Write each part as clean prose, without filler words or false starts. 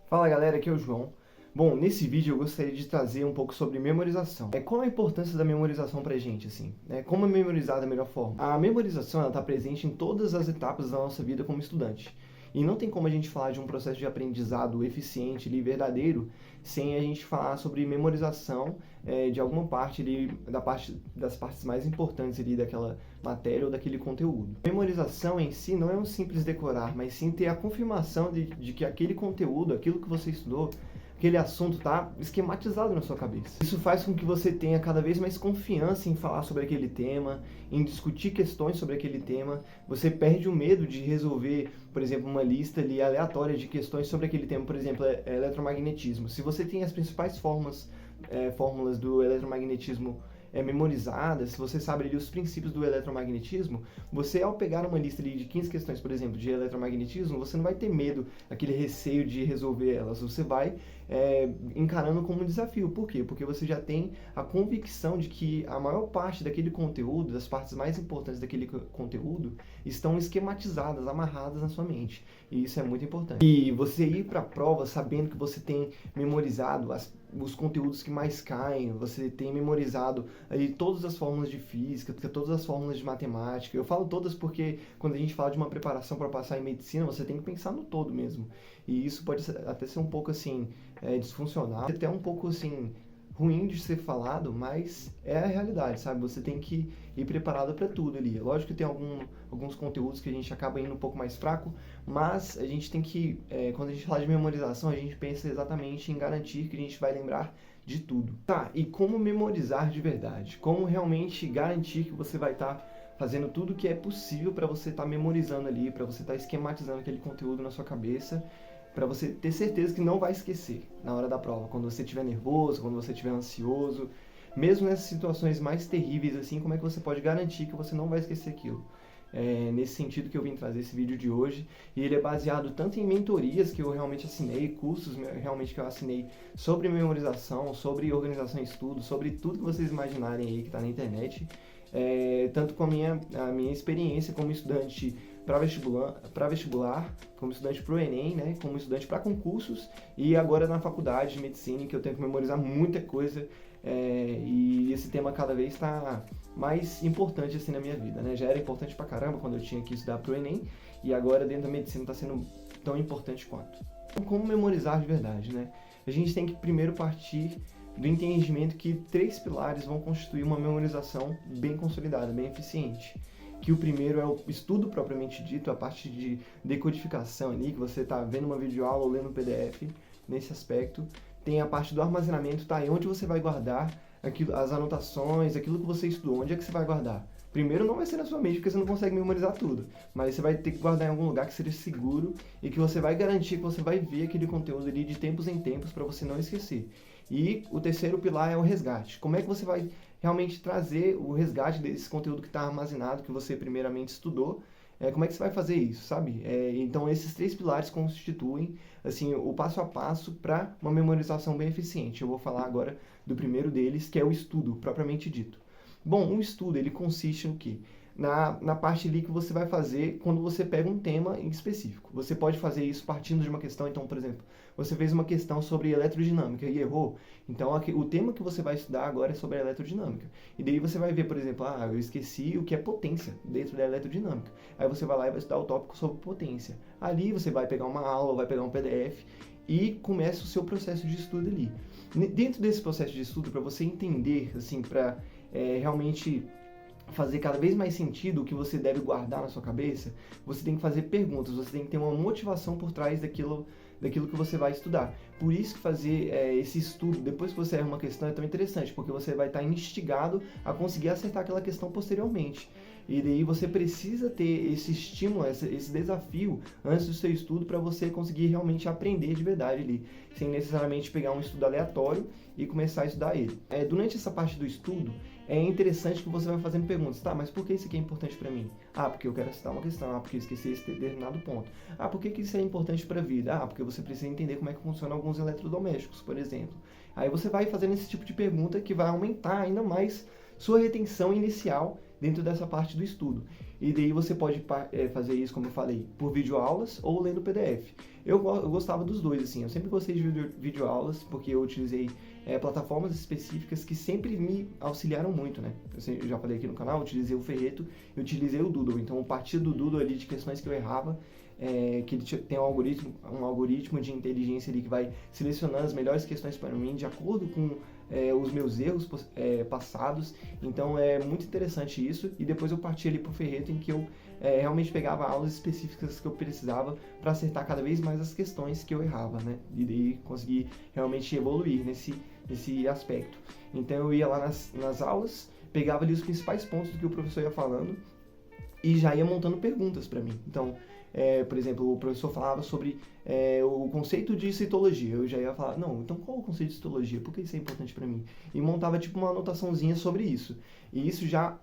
Fala galera, aqui é o João. Bom, nesse vídeo eu gostaria de trazer um pouco sobre memorização. Qual a importância da memorização pra gente, assim? Como memorizar da melhor forma? A memorização, ela tá presente em todas as etapas da nossa vida como estudante. E não tem como a gente falar de um processo de aprendizado eficiente e verdadeiro sem a gente falar sobre memorização de alguma parte ali, das partes mais importantes ali daquela matéria ou daquele conteúdo. A memorização em si não é um simples decorar, mas sim ter a confirmação de que aquele conteúdo, aquilo que você estudou, aquele assunto está esquematizado na sua cabeça. Isso faz com que você tenha cada vez mais confiança em falar sobre aquele tema, em discutir questões sobre aquele tema. Você perde o medo de resolver, por exemplo, uma lista ali aleatória de questões sobre aquele tema, por exemplo, eletromagnetismo. Se você tem as principais fórmulas do eletromagnetismo memorizadas, se você sabe ali os princípios do eletromagnetismo, você ao pegar uma lista ali de 15 questões, por exemplo, de eletromagnetismo, você não vai ter medo, aquele receio de resolver elas, você vai encarando como um desafio. Por quê? Porque você já tem a convicção de que a maior parte daquele conteúdo, das partes mais importantes daquele conteúdo, estão esquematizadas, amarradas na sua mente. E isso é muito importante. E você ir para a prova sabendo que você tem memorizado os conteúdos que mais caem, você tem memorizado ali todas as fórmulas de física, todas as fórmulas de matemática. Eu falo todas porque quando a gente fala de uma preparação para passar em medicina, você tem que pensar no todo mesmo. E isso pode até ser um pouco assim, disfuncional, até um pouco assim, ruim de ser falado, mas é a realidade, sabe? Você tem que ir preparado para tudo ali. Lógico que tem alguns conteúdos que a gente acaba indo um pouco mais fraco, mas a gente tem que, quando a gente fala de memorização, a gente pensa exatamente em garantir que a gente vai lembrar de tudo. Tá, e como memorizar de verdade? Como realmente garantir que você vai estar fazendo tudo o que é possível para você estar memorizando ali, para você estar esquematizando aquele conteúdo na sua cabeça, para você ter certeza que não vai esquecer na hora da prova, quando você estiver nervoso, quando você estiver ansioso, mesmo nessas situações mais terríveis assim, como é que você pode garantir que você não vai esquecer aquilo? Nesse sentido que eu vim trazer esse vídeo de hoje, e ele é baseado tanto em mentorias que eu realmente assinei, cursos realmente que eu assinei sobre memorização, sobre organização e estudo, sobre tudo que vocês imaginarem aí que está na internet, tanto com a minha experiência como estudante para vestibular, como estudante para o Enem, né, como estudante para concursos, e agora na faculdade de medicina, que eu tenho que memorizar muita coisa, e esse tema cada vez está mais importante assim na minha vida, né? Já era importante pra caramba quando eu tinha que estudar para o Enem, e agora dentro da medicina está sendo tão importante quanto. Então, como memorizar de verdade, né? A gente tem que primeiro partir do entendimento que 3 pilares vão constituir uma memorização bem consolidada, bem eficiente. Que o primeiro é o estudo propriamente dito, a parte de decodificação ali, que você está vendo uma videoaula ou lendo um PDF nesse aspecto. Tem a parte do armazenamento, tá? E onde você vai guardar as anotações, aquilo que você estudou, onde é que você vai guardar? Primeiro não vai ser na sua mente, porque você não consegue memorizar tudo, mas você vai ter que guardar em algum lugar que seja seguro e que você vai garantir que você vai ver aquele conteúdo ali de tempos em tempos para você não esquecer. E o terceiro pilar é o resgate. Como é que você vai realmente trazer o resgate desse conteúdo que está armazenado, que você primeiramente estudou? Como é que você vai fazer isso, sabe? Então esses 3 pilares constituem assim, o passo a passo para uma memorização bem eficiente. Eu vou falar agora do primeiro deles, que é o estudo, propriamente dito. Bom, o estudo, ele consiste no quê? Na parte ali que você vai fazer quando você pega um tema em específico. Você pode fazer isso partindo de uma questão, então, por exemplo, você fez uma questão sobre eletrodinâmica e errou, então o tema que você vai estudar agora é sobre a eletrodinâmica. E daí você vai ver, por exemplo, eu esqueci o que é potência dentro da eletrodinâmica. Aí você vai lá e vai estudar o tópico sobre potência. Ali você vai pegar uma aula, vai pegar um PDF e começa o seu processo de estudo ali. Dentro desse processo de estudo, para você entender, assim, para realmente fazer cada vez mais sentido o que você deve guardar na sua cabeça, você tem que fazer perguntas, você tem que ter uma motivação por trás daquilo que você vai estudar. Por isso que fazer esse estudo, depois que você erra uma questão, é tão interessante, porque você vai estar instigado a conseguir acertar aquela questão posteriormente. E daí você precisa ter esse estímulo, esse desafio antes do seu estudo para você conseguir realmente aprender de verdade ali, sem necessariamente pegar um estudo aleatório e começar a estudar ele. Durante essa parte do estudo, é interessante que você vai fazendo perguntas. Tá, mas por que isso aqui é importante para mim? Porque eu quero citar uma questão. Porque eu esqueci esse determinado ponto. Por que isso é importante para a vida? Porque você precisa entender como é que funcionam alguns eletrodomésticos, por exemplo. Aí você vai fazendo esse tipo de pergunta que vai aumentar ainda mais sua retenção inicial dentro dessa parte do estudo. E daí você pode fazer isso, como eu falei, por videoaulas ou lendo PDF. Eu gostava dos dois, assim, eu sempre gostei de videoaulas, porque eu utilizei plataformas específicas que sempre me auxiliaram muito, né? Eu já falei aqui no canal, eu utilizei o Ferreto e utilizei o Doodle. Então, a partir do Doodle ali, de questões que eu errava, que ele tem um algoritmo de inteligência ali que vai selecionando as melhores questões para mim, de acordo com os meus erros passados. Então, é muito interessante isso. E depois eu parti ali para o Ferreto, em que eu realmente pegava aulas específicas que eu precisava para acertar cada vez mais as questões que eu errava, né? E daí conseguir realmente evoluir nesse aspecto. Então eu ia lá nas aulas, pegava ali os principais pontos do que o professor ia falando e já ia montando perguntas para mim. Então, por exemplo, o professor falava sobre o conceito de citologia. Eu já ia falar, não, então qual é o conceito de citologia? Por que isso é importante para mim? E montava tipo uma anotaçãozinha sobre isso. E isso já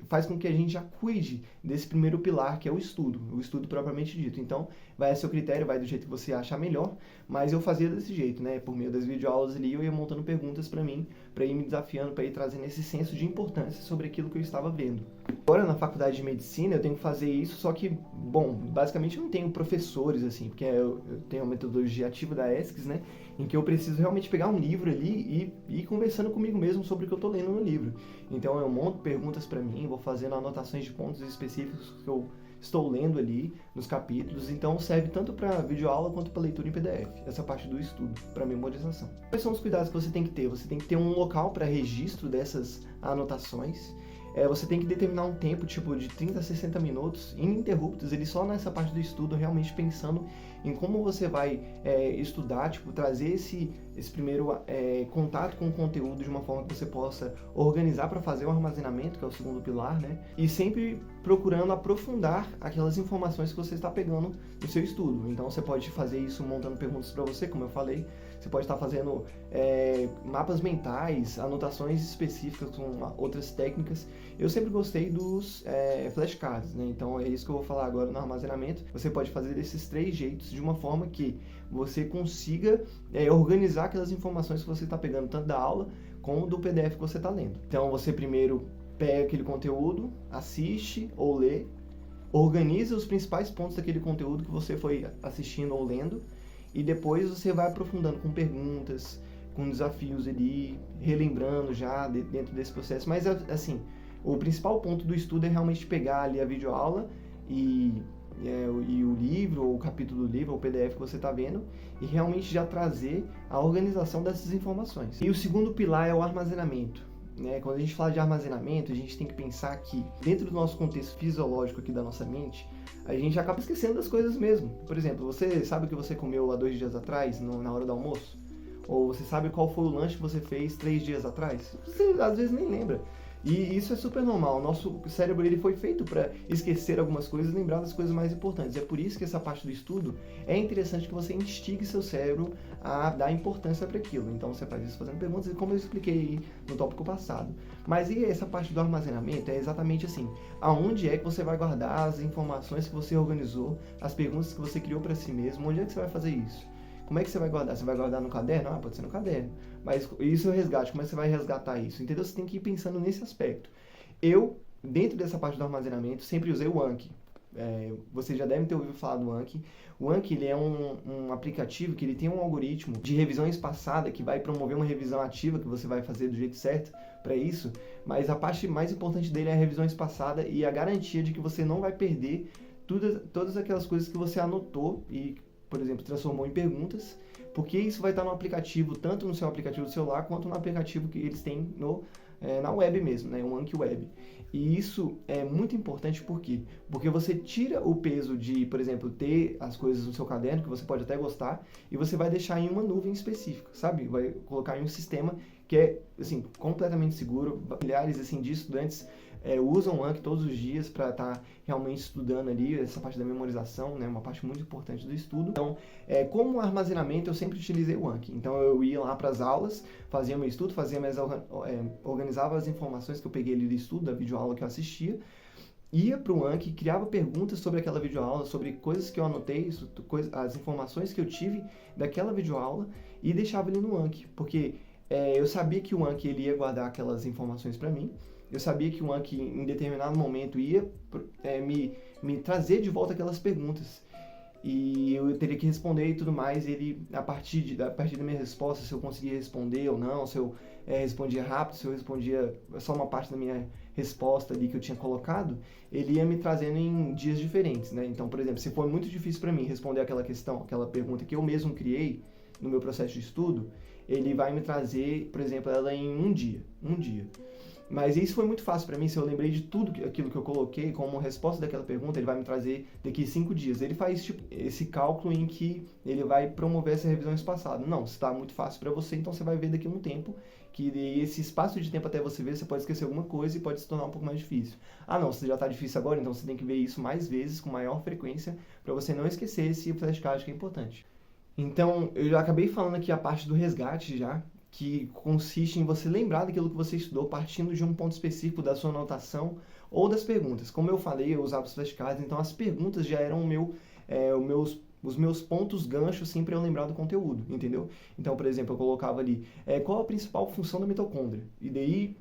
faz com que a gente já cuide desse primeiro pilar, que é o estudo propriamente dito. Então, vai a seu critério, vai do jeito que você achar melhor, mas eu fazia desse jeito, né? Por meio das videoaulas ali, eu ia montando perguntas para mim, para ir me desafiando, para ir trazendo esse senso de importância sobre aquilo que eu estava vendo. Agora, na faculdade de medicina, eu tenho que fazer isso, só que, bom, basicamente eu não tenho professores, assim, porque eu tenho a metodologia ativa da ESCS, né? Em que eu preciso realmente pegar um livro ali e ir conversando comigo mesmo sobre o que eu estou lendo no livro. Então eu monto perguntas para mim, vou fazendo anotações de pontos específicos que eu estou lendo ali nos capítulos, então serve tanto para videoaula quanto para leitura em PDF, essa parte do estudo, para memorização. Quais são os cuidados que você tem que ter? Você tem que ter um local para registro dessas anotações. Você tem que determinar um tempo, tipo, de 30 a 60 minutos, ininterruptos, ele só nessa parte do estudo, realmente pensando em como você vai estudar, tipo, trazer esse primeiro contato com o conteúdo de uma forma que você possa organizar para fazer o armazenamento, que é o segundo pilar, né? E sempre procurando aprofundar aquelas informações que você está pegando no seu estudo. Então, você pode fazer isso montando perguntas para você, como eu falei. Você pode estar fazendo mapas mentais, anotações específicas com outras técnicas. Eu sempre gostei dos flashcards, né? Então é isso que eu vou falar agora no armazenamento. Você pode fazer desses 3 jeitos de uma forma que você consiga organizar aquelas informações que você está pegando, tanto da aula como do PDF que você está lendo. Então você primeiro pega aquele conteúdo, assiste ou lê, organiza os principais pontos daquele conteúdo que você foi assistindo ou lendo, e depois você vai aprofundando com perguntas, com desafios ali, relembrando já dentro desse processo. Mas, assim, o principal ponto do estudo é realmente pegar ali a videoaula e o livro, ou o capítulo do livro, ou o PDF que você está vendo, e realmente já trazer a organização dessas informações. E o segundo pilar é o armazenamento. Quando a gente fala de armazenamento, a gente tem que pensar que, dentro do nosso contexto fisiológico aqui da nossa mente, a gente acaba esquecendo das coisas mesmo. Por exemplo, você sabe o que você comeu há 2 dias atrás, na hora do almoço? Ou você sabe qual foi o lanche que você fez 3 dias atrás? Você às vezes nem lembra. E isso é super normal. O nosso cérebro ele foi feito para esquecer algumas coisas e lembrar das coisas mais importantes. É por isso que essa parte do estudo é interessante que você instigue seu cérebro a dar importância para aquilo. Então você faz isso fazendo perguntas, como eu expliquei no tópico passado. Mas e essa parte do armazenamento é exatamente assim. Aonde é que você vai guardar as informações que você organizou, as perguntas que você criou para si mesmo? Onde é que você vai fazer isso? Como é que você vai guardar? Você vai guardar no caderno? Ah, pode ser no caderno. Mas isso é o resgate. Como é que você vai resgatar isso? Entendeu? Você tem que ir pensando nesse aspecto. Eu, dentro dessa parte do armazenamento, sempre usei o Anki. Vocês já devem ter ouvido falar do Anki. O Anki ele é um aplicativo que ele tem um algoritmo de revisão espaçada que vai promover uma revisão ativa que você vai fazer do jeito certo para isso. Mas a parte mais importante dele é a revisão espaçada e a garantia de que você não vai perder todas aquelas coisas que você anotou e, por exemplo, transformou em perguntas, porque isso vai estar no aplicativo, tanto no seu aplicativo do celular, quanto no aplicativo que eles têm na web mesmo, né? O Anki Web. E isso é muito importante, por quê? Porque você tira o peso de, por exemplo, ter as coisas no seu caderno, que você pode até gostar, e você vai deixar em uma nuvem específica, sabe? Vai colocar em um sistema que é, assim, completamente seguro. Milhares, assim, de estudantes usam o Anki todos os dias para estar realmente estudando ali essa parte da memorização, né, uma parte muito importante do estudo. Então, como armazenamento, eu sempre utilizei o Anki. Então, eu ia lá para as aulas, fazia meu estudo, organizava as informações que eu peguei ali do estudo, da videoaula que eu assistia, ia para o Anki, criava perguntas sobre aquela videoaula, sobre coisas que eu anotei, as informações que eu tive daquela videoaula, e deixava ali no Anki, porque eu sabia que o Anki ele ia guardar aquelas informações para mim, eu sabia que o Anki em determinado momento ia me trazer de volta aquelas perguntas. E eu teria que responder e tudo mais, ele, a partir da minha resposta, se eu conseguia responder ou não, se eu respondia rápido, se eu respondia só uma parte da minha resposta ali que eu tinha colocado, ele ia me trazendo em dias diferentes, né? Então, por exemplo, se for muito difícil para mim responder aquela questão, aquela pergunta que eu mesmo criei no meu processo de estudo, ele vai me trazer, por exemplo, ela em um dia. Mas isso foi muito fácil para mim, se eu lembrei de tudo aquilo que eu coloquei como resposta daquela pergunta, ele vai me trazer daqui 5 dias. Ele faz tipo, esse cálculo em que ele vai promover essa revisão espaçada. Não, se está muito fácil para você, então você vai ver daqui a um tempo, que esse espaço de tempo até você ver, você pode esquecer alguma coisa e pode se tornar um pouco mais difícil. Ah não, se já está difícil agora, então você tem que ver isso mais vezes, com maior frequência, para você não esquecer esse flashcard que é importante. Então, eu já acabei falando aqui a parte do resgate já, que consiste em você lembrar daquilo que você estudou partindo de um ponto específico da sua anotação ou das perguntas. Como eu falei, eu usava os flashcards, então as perguntas já eram os meus pontos ganchos assim, para eu lembrar do conteúdo, entendeu? Então, por exemplo, eu colocava ali, qual a principal função da mitocôndria? E daí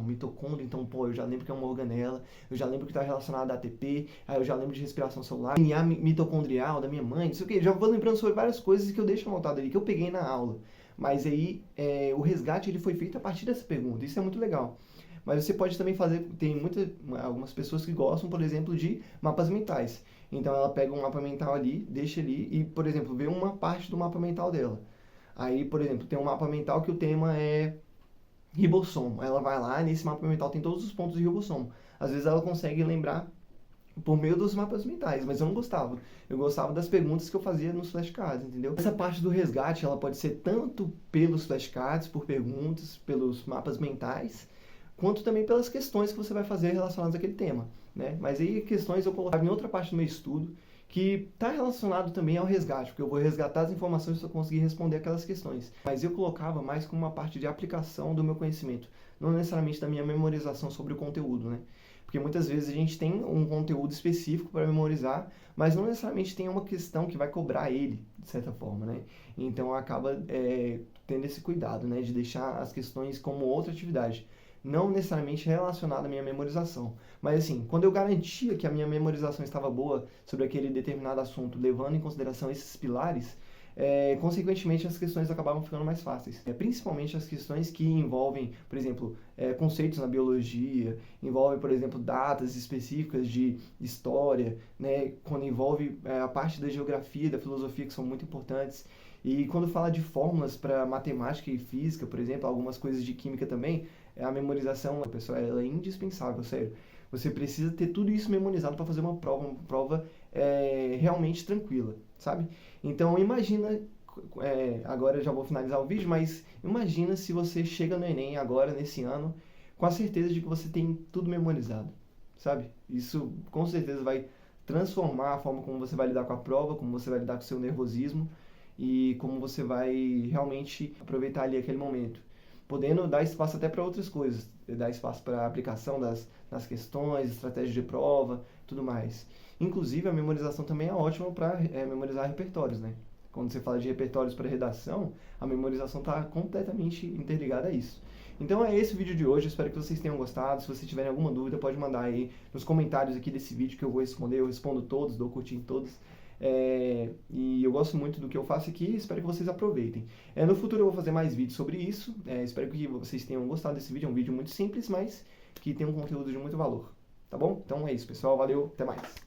mitocôndria, então, pô, eu já lembro que é uma organela, eu já lembro que está relacionada a ATP, aí eu já lembro de respiração celular, DNA mitocondrial da minha mãe, não sei o que, já vou lembrando sobre várias coisas que eu deixo anotado ali, que eu peguei na aula. Mas aí, o resgate ele foi feito a partir dessa pergunta, isso é muito legal. Mas você pode também fazer, algumas pessoas que gostam, por exemplo, de mapas mentais. Então ela pega um mapa mental ali, deixa ali e, por exemplo, vê uma parte do mapa mental dela. Aí, por exemplo, tem um mapa mental que o tema é ribossomo. Ela vai lá, nesse mapa mental tem todos os pontos de ribossomo. Às vezes ela consegue lembrar por meio dos mapas mentais, mas eu não gostava. Eu gostava das perguntas que eu fazia nos flashcards, entendeu? Essa parte do resgate, ela pode ser tanto pelos flashcards, por perguntas, pelos mapas mentais, quanto também pelas questões que você vai fazer relacionadas àquele tema, né? Mas aí questões eu colocava em outra parte do meu estudo, que está relacionado também ao resgate, porque eu vou resgatar as informações se eu conseguir responder aquelas questões. Mas eu colocava mais como uma parte de aplicação do meu conhecimento, não necessariamente da minha memorização sobre o conteúdo, né? Porque muitas vezes a gente tem um conteúdo específico para memorizar, mas não necessariamente tem uma questão que vai cobrar ele, de certa forma, né? Então acaba tendo esse cuidado, né? De deixar as questões como outra atividade, não necessariamente relacionada à minha memorização. Mas assim, quando eu garantia que a minha memorização estava boa sobre aquele determinado assunto, levando em consideração esses pilares, consequentemente as questões acabavam ficando mais fáceis. Principalmente as questões que envolvem, por exemplo, conceitos na biologia, envolvem, por exemplo, datas específicas de história, né? Quando envolve a parte da geografia, da filosofia, que são muito importantes. E quando fala de fórmulas para matemática e física, por exemplo, algumas coisas de química também, a memorização, pessoal, ela é indispensável, sério. Você precisa ter tudo isso memorizado para fazer uma prova realmente tranquila, sabe? Então imagina, agora eu já vou finalizar o vídeo, mas imagina se você chega no Enem agora, nesse ano, com a certeza de que você tem tudo memorizado, sabe? Isso com certeza vai transformar a forma como você vai lidar com a prova, como você vai lidar com o seu nervosismo e como você vai realmente aproveitar ali aquele momento, podendo dar espaço até para outras coisas, dar espaço para a aplicação das questões, estratégias de prova, tudo mais. Inclusive, a memorização também é ótima para memorizar repertórios, né? Quando você fala de repertórios para redação, a memorização está completamente interligada a isso. Então é esse o vídeo de hoje, espero que vocês tenham gostado. Se vocês tiverem alguma dúvida, pode mandar aí nos comentários aqui desse vídeo que eu vou responder. Eu respondo todos, dou curtir em todos. E eu gosto muito do que eu faço aqui e espero que vocês aproveitem. No futuro eu vou fazer mais vídeos sobre isso. Espero que vocês tenham gostado desse vídeo. É um vídeo muito simples, mas que tem um conteúdo de muito valor. Tá bom? Então é isso, pessoal. Valeu, até mais.